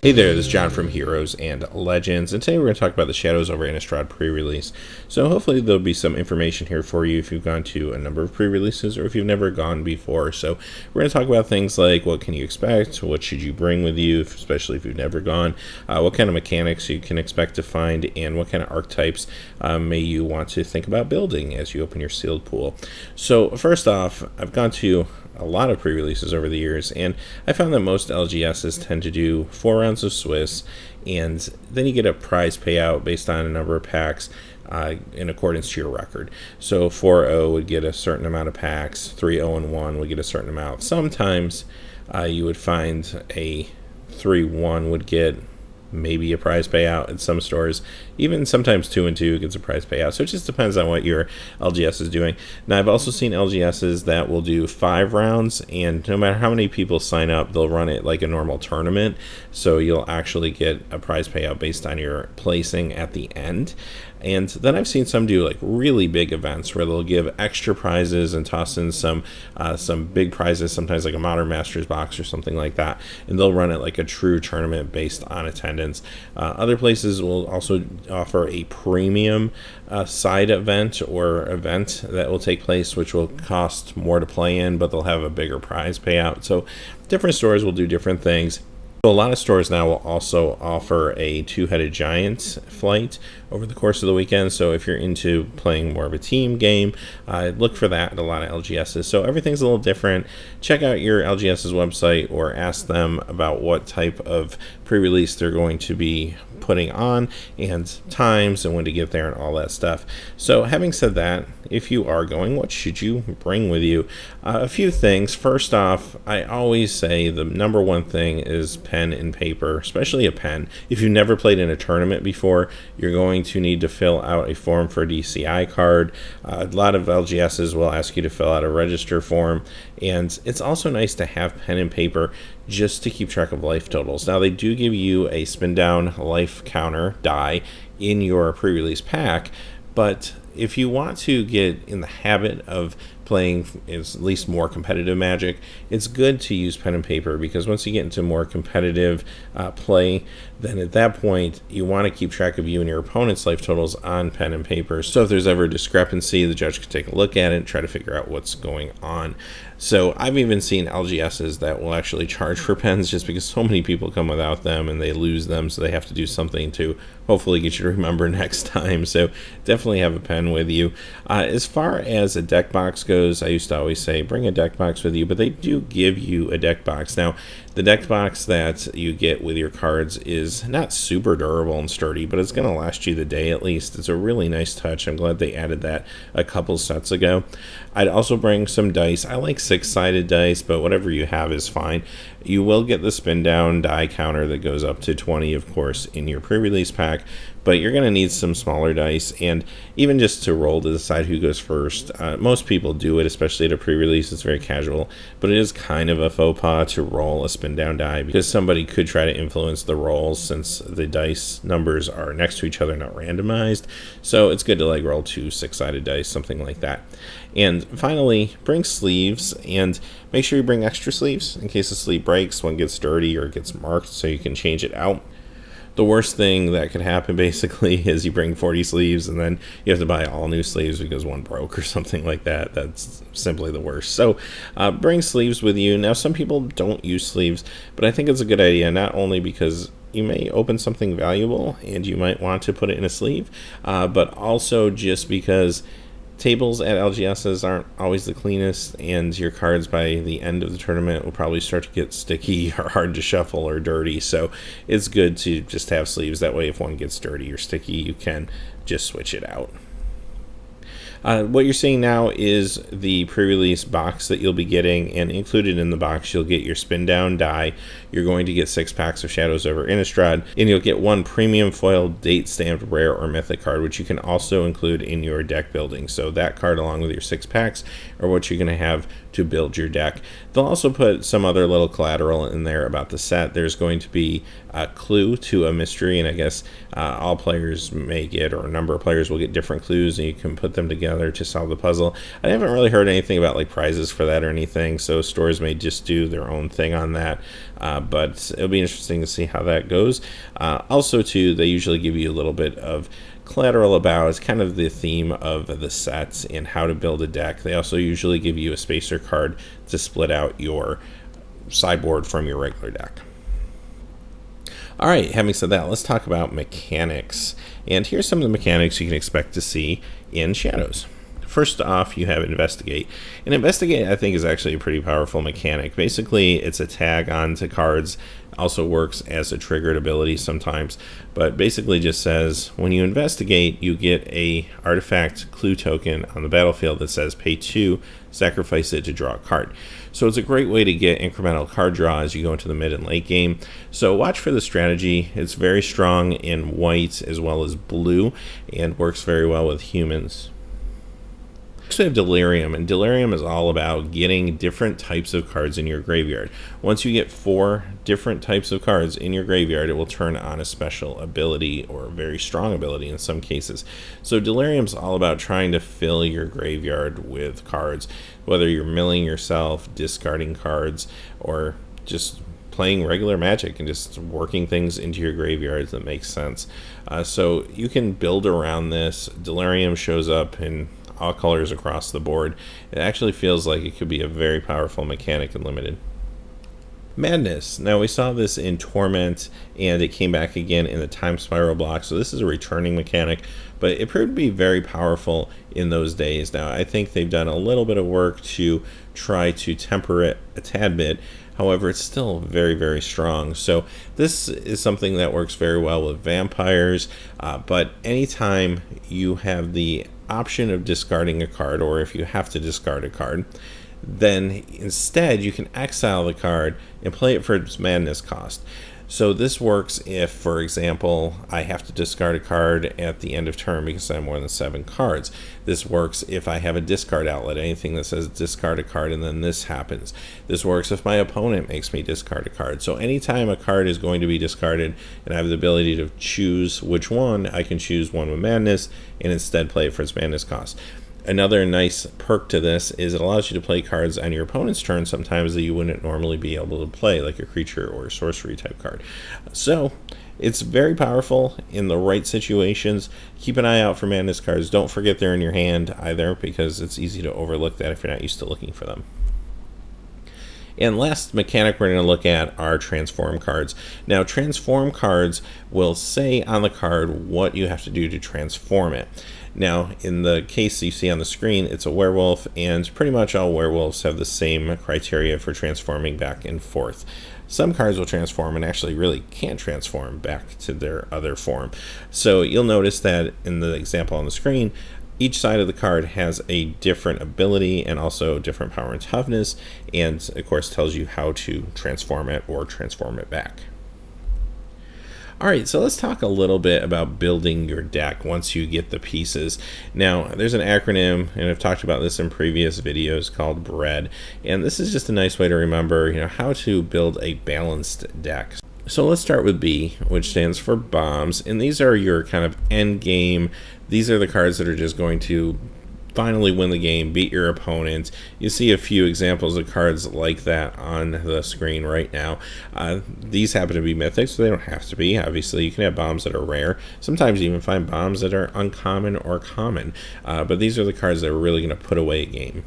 Hey there, this is John from Heroes and Legends, and today we're going to talk about the Shadows over Innistrad Prerelease. So hopefully there'll be some information here for you if you've gone to a number of pre-releases or if you've never gone before. So we're going to talk about things like what can you expect, what should you bring with you, especially if you've never gone, what kind of mechanics you can expect to find, and what kind of archetypes may you want to think about building as you open your sealed pool. So first off, I've gone to a lot of pre-releases over the years, and I found that most LGSs tend to do 4 rounds of Swiss, and then you get a prize payout based on a number of packs in accordance to your record. So 4-0 would get a certain amount of packs, 3-0-1 would get a certain amount. Sometimes you would find a 3-1 would get maybe a prize payout at some stores. Even sometimes 2-2 gets a prize payout. So it just depends on what your LGS is doing. Now, I've also seen LGSs that will do 5 rounds, and no matter how many people sign up, they'll run it like a normal tournament. So you'll actually get a prize payout based on your placing at the end. And then I've seen some do like really big events where they'll give extra prizes and toss in some big prizes, sometimes like a Modern Masters box or something like that, and they'll run it like a true tournament based on attendance. Other places will also offer a premium side event or event that will take place, which will cost more to play in, but they'll have a bigger prize payout. So different stores will do different things. So a lot of stores now will also offer a 2-headed giant flight over the course of the weekend. So if you're into playing more of a team game, look for that at a lot of LGSs. So everything's a little different. Check out your LGS's website or ask them about what type of pre-release they're going to be putting on and times and when to get there and all that stuff. So having said that, if you are going, what should you bring with you? A few things. First off, I always say the number one thing is pen and paper, especially a pen. If you've never played in a tournament before, you're going to need to fill out a form for a DCI card. A lot of LGSs will ask you to fill out a register form, and it's also nice to have pen and paper just to keep track of life totals. Now, they do give you a spin down life counter die in your pre-release pack, but if you want to get in the habit of playing at least more competitive Magic, it's good to use pen and paper, because once you get into more competitive play, then at that point you want to keep track of you and your opponent's life totals on pen and paper. So if there's ever a discrepancy, the judge can take a look at it and try to figure out what's going on. So I've even seen LGSs that will actually charge for pens just because so many people come without them and they lose them, so they have to do something to hopefully get you to remember next time. So definitely have a pen with you. As far as a deck box goes, I used to always say bring a deck box with you, but they do give you a deck box. Now, the deck box that you get with your cards is not super durable and sturdy, but it's going to last you the day at least. It's a really nice touch. I'm glad they added that a couple sets ago. I'd also bring some dice. I like 6-sided dice, but whatever you have is fine. You will get the spin down die counter that goes up to 20, of course, in your pre-release pack, but you're going to need some smaller dice, and even just to roll to decide who goes first. Most people do it, especially at a pre-release. It's very casual, but it is kind of a faux pas to roll a spin down die, because somebody could try to influence the rolls since the dice numbers are next to each other, not randomized. So it's good to like roll 2 6-sided dice, something like that. And finally, bring sleeves, and make sure you bring extra sleeves in case the sleeve breaks, one gets dirty or gets marked, so you can change it out. The worst thing that could happen basically is you bring 40 sleeves and then you have to buy all new sleeves because one broke or something like that. That's simply the worst. So bring sleeves with you. Now, some people don't use sleeves, but I think it's a good idea, not only because you may open something valuable and you might want to put it in a sleeve, but also just because tables at LGSs aren't always the cleanest, and your cards by the end of the tournament will probably start to get sticky or hard to shuffle or dirty. So it's good to just have sleeves. That way, if one gets dirty or sticky, you can just switch it out. What you're seeing now is the pre-release box that you'll be getting, and included in the box you'll get your spin down die. You're going to get 6 packs of Shadows over Innistrad, and you'll get 1 premium foil date stamped rare or mythic card, which you can also include in your deck building. So that card, along with your 6 packs, are what you're going to have to build your deck. They'll also put some other little collateral in there about the set. There's going to be a clue to a mystery, and I guess all players may get, or a number of players will get different clues, and you can put them together to solve the puzzle. I haven't really heard anything about like prizes for that or anything, so stores may just do their own thing on that, but it'll be interesting to see how that goes. Also too, they usually give you a little bit of collateral about kind of the theme of the sets and how to build a deck. They also usually give you a spacer card to split out your sideboard from your regular deck. All right, having said that, let's talk about mechanics. And here's some of the mechanics you can expect to see in Shadows. First off, you have Investigate. And Investigate, I think, is actually a pretty powerful mechanic. Basically, it's a tag onto cards. Also works as a triggered ability sometimes, but basically just says when you investigate, you get a artifact clue token on the battlefield that says pay 2, sacrifice it to draw a card. So it's a great way to get incremental card draw as you go into the mid and late game. So watch for the strategy. It's very strong in white as well as blue and works very well with humans. Next we have Delirium, and Delirium is all about getting different types of cards in your graveyard. Once you get 4 different types of cards in your graveyard, it will turn on a special ability, or a very strong ability in some cases. So Delirium is all about trying to fill your graveyard with cards, whether you're milling yourself, discarding cards, or just playing regular Magic and just working things into your graveyards that makes sense. So you can build around this. Delirium shows up in all colors across the board. It actually feels like it could be a very powerful mechanic in Limited. Madness. Now we saw this in Torment, and it came back again in the Time Spiral block, so this is a returning mechanic, but it proved to be very powerful in those days. Now I think they've done a little bit of work to try to temper it a tad bit. However, it's still very, very strong. So this is something that works very well with vampires, but anytime you have the option of discarding a card, or if you have to discard a card, then instead you can exile the card and play it for its madness cost. So this works if, for example, I have to discard a card at the end of turn because I have more than 7 cards. This works if I have a discard outlet, anything that says discard a card and then this happens. This works if my opponent makes me discard a card. So anytime a card is going to be discarded and I have the ability to choose which one, I can choose one with madness and instead play it for its madness cost. Another nice perk to this is it allows you to play cards on your opponent's turn sometimes that you wouldn't normally be able to play, like a creature or a sorcery type card. So it's very powerful in the right situations. Keep an eye out for madness cards. Don't forget they're in your hand either, because it's easy to overlook that if you're not used to looking for them. And last mechanic we're going to look at are transform cards. Now transform cards will say on the card what you have to do to transform it. Now in the case you see on the screen, it's a werewolf, and pretty much all werewolves have the same criteria for transforming back and forth. Some cards will transform and actually really can't transform back to their other form. So you'll notice that in the example on the screen, each side of the card has a different ability and also different power and toughness, and of course tells you how to transform it or transform it back. Alright, so let's talk a little bit about building your deck once you get the pieces. Now, there's an acronym, and I've talked about this in previous videos, called BREAD, and this is just a nice way to remember, how to build a balanced deck. So let's start with B, which stands for bombs, and these are your kind of end game. These are the cards that are just going to finally win the game, beat your opponent. You see a few examples of cards like that on the screen right now. These happen to be mythic, so they don't have to be. Obviously, you can have bombs that are rare. Sometimes you even find bombs that are uncommon or common. But these are the cards that are really going to put away a game.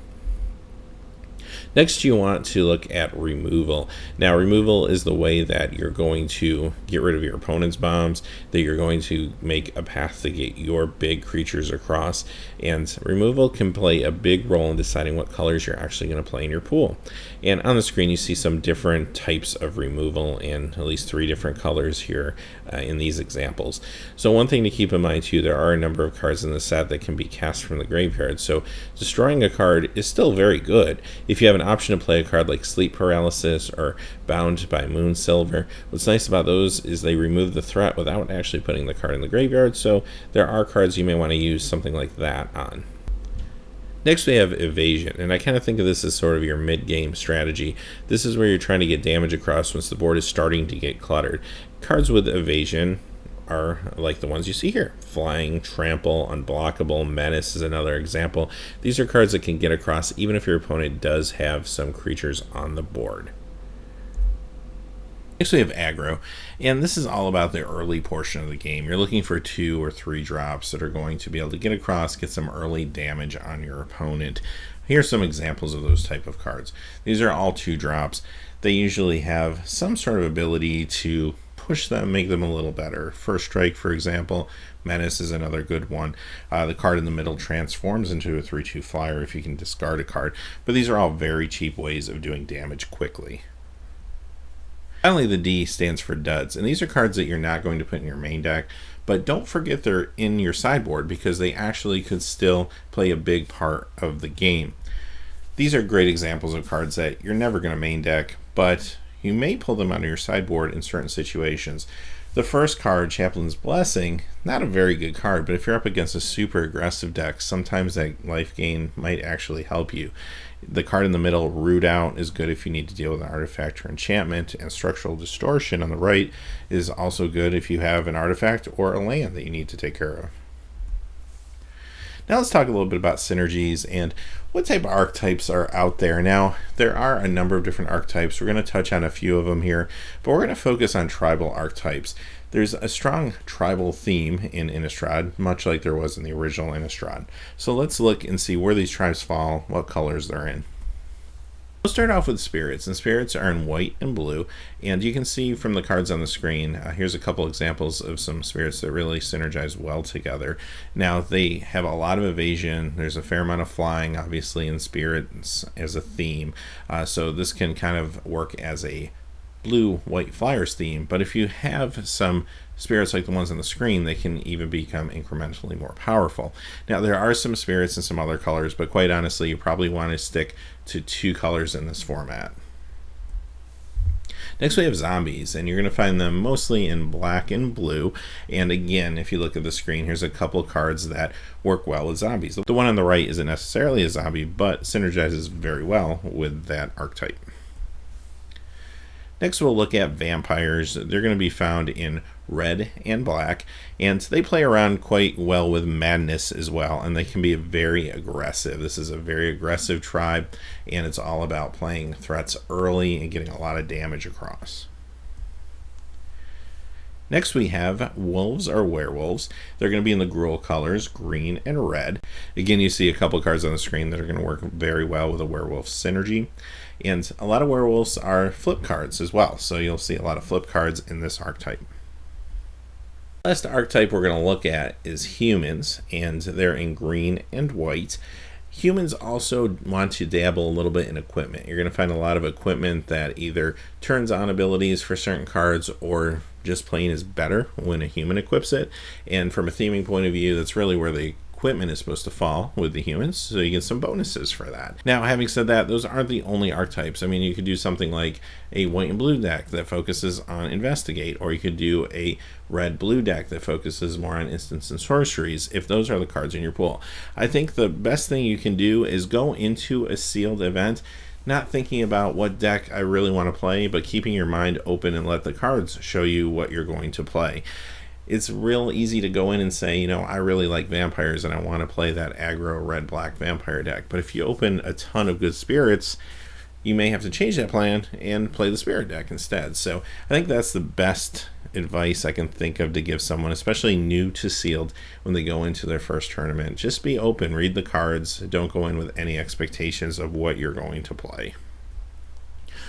Next, you want to look at removal. Now, removal is the way that you're going to get rid of your opponent's bombs, that you're going to make a path to get your big creatures across, and removal can play a big role in deciding what colors you're actually going to play in your pool. And on the screen, you see some different types of removal and at least 3 different colors here in these examples. So one thing to keep in mind too, there are a number of cards in the set that can be cast from the graveyard, so destroying a card is still very good. If you have an option to play a card like Sleep Paralysis or Bound by Moon Silver, what's nice about those is they remove the threat without actually putting the card in the graveyard, so there are cards you may want to use something like that on. Next we have evasion, and I kind of think of this as sort of your mid-game strategy. This is where you're trying to get damage across once the board is starting to get cluttered. Cards with evasion are like the ones you see here. Flying, Trample, Unblockable, Menace is another example. These are cards that can get across even if your opponent does have some creatures on the board. Next we have aggro, and this is all about the early portion of the game. You're looking for 2 or 3 drops that are going to be able to get across, get some early damage on your opponent. Here's some examples of those type of cards. These are all 2 drops. They usually have some sort of ability to push them, make them a little better. First Strike, for example. Menace is another good one. The card in the middle transforms into a 3/2 flyer if you can discard a card. But these are all very cheap ways of doing damage quickly. Finally, the D stands for duds, and these are cards that you're not going to put in your main deck, but don't forget they're in your sideboard because they actually could still play a big part of the game. These are great examples of cards that you're never going to main deck, but you may pull them out of your sideboard in certain situations. The first card, Chaplain's Blessing, not a very good card, but if you're up against a super aggressive deck, sometimes that life gain might actually help you. The card in the middle, Root Out, is good if you need to deal with an artifact or enchantment, and Structural Distortion on the right is also good if you have an artifact or a land that you need to take care of. Now let's talk a little bit about synergies and what type of archetypes are out there. Now, there are a number of different archetypes. We're going to touch on a few of them here, but we're going to focus on tribal archetypes. There's a strong tribal theme in Innistrad, much like there was in the original Innistrad. So let's look and see where these tribes fall, what colors they're in. We'll start off with spirits, and spirits are in white and blue, and you can see from the cards on the screen, here's a couple examples of some spirits that really synergize well together. Now, they have a lot of evasion, there's a fair amount of flying, obviously, in spirits as a theme, so this can kind of work as a blue-white flyers theme, but if you have some spirits like the ones on the screen, they can even become incrementally more powerful. Now, there are some spirits in some other colors, but quite honestly, you probably want to stick to 2 colors in this format. Next we have zombies, and you're going to find them mostly in black and blue, and again, if you look at the screen, here's a couple cards that work well with zombies. The one on the right isn't necessarily a zombie, but synergizes very well with that archetype. Next we'll look at vampires. They're going to be found in red and black, and they play around quite well with madness as well, and they can be very aggressive. This is a very aggressive tribe, and it's all about playing threats early and getting a lot of damage across. Next we have wolves or werewolves. They're going to be in the Gruul colors, green and red. Again, you see a couple cards on the screen that are going to work very well with a werewolf synergy. And a lot of werewolves are flip cards as well, so you'll see a lot of flip cards in this archetype. Last archetype we're going to look at is humans, and they're in green and white. Humans also want to dabble a little bit in equipment. You're going to find a lot of equipment that either turns on abilities for certain cards or just plain is better when a human equips it. And from a theming point of view, that's really where the equipment is supposed to fall with the humans, so you get some bonuses for that. Now, having said that, those aren't the only archetypes. I mean, you could do something like a white and blue deck that focuses on investigate, or you could do a red-blue deck that focuses more on instants and sorceries, if those are the cards in your pool. I think the best thing you can do is go into a sealed event not thinking about what deck I really want to play, but keeping your mind open and let the cards show you what you're going to play. It's real easy to go in and say, you know, I really like vampires and I want to play that aggro red-black vampire deck. But if you open a ton of good spirits, you may have to change that plan and play the spirit deck instead. So I think that's the best advice I can think of to give someone, especially new to sealed, when they go into their first tournament. Just be open, read the cards, don't go in with any expectations of what you're going to play.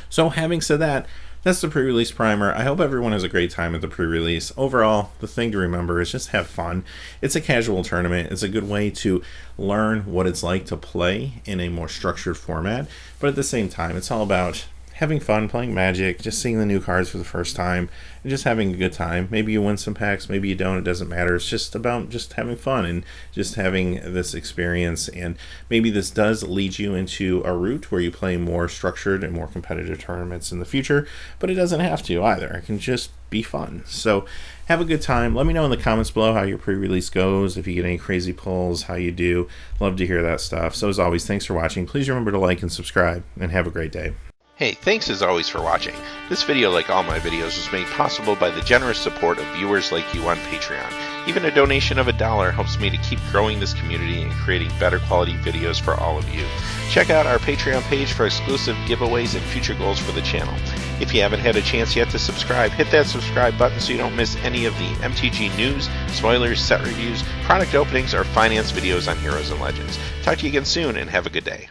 So having said that, that's the pre-release primer. I hope everyone has a great time at the pre-release. Overall, the thing to remember is just have fun. It's a casual tournament. It's a good way to learn what it's like to play in a more structured format. But at the same time, it's all about having fun playing Magic, just seeing the new cards for the first time, and just having a good time. Maybe you win some packs, maybe you don't, it doesn't matter. It's just about just having fun and just having this experience. And maybe this does lead you into a route where you play more structured and more competitive tournaments in the future, but it doesn't have to either. It can just be fun. So have a good time. Let me know in the comments below how your pre-release goes, if you get any crazy pulls, how you do. Love to hear that stuff. So as always, thanks for watching. Please remember to like and subscribe, and have a great day. Hey, thanks as always for watching. This video, like all my videos, was made possible by the generous support of viewers like you on Patreon. Even a donation of $1 helps me to keep growing this community and creating better quality videos for all of you. Check out our Patreon page for exclusive giveaways and future goals for the channel. If you haven't had a chance yet to subscribe, hit that subscribe button so you don't miss any of the MTG news, spoilers, set reviews, product openings, or finance videos on Heroes and Legends. Talk to you again soon, and have a good day.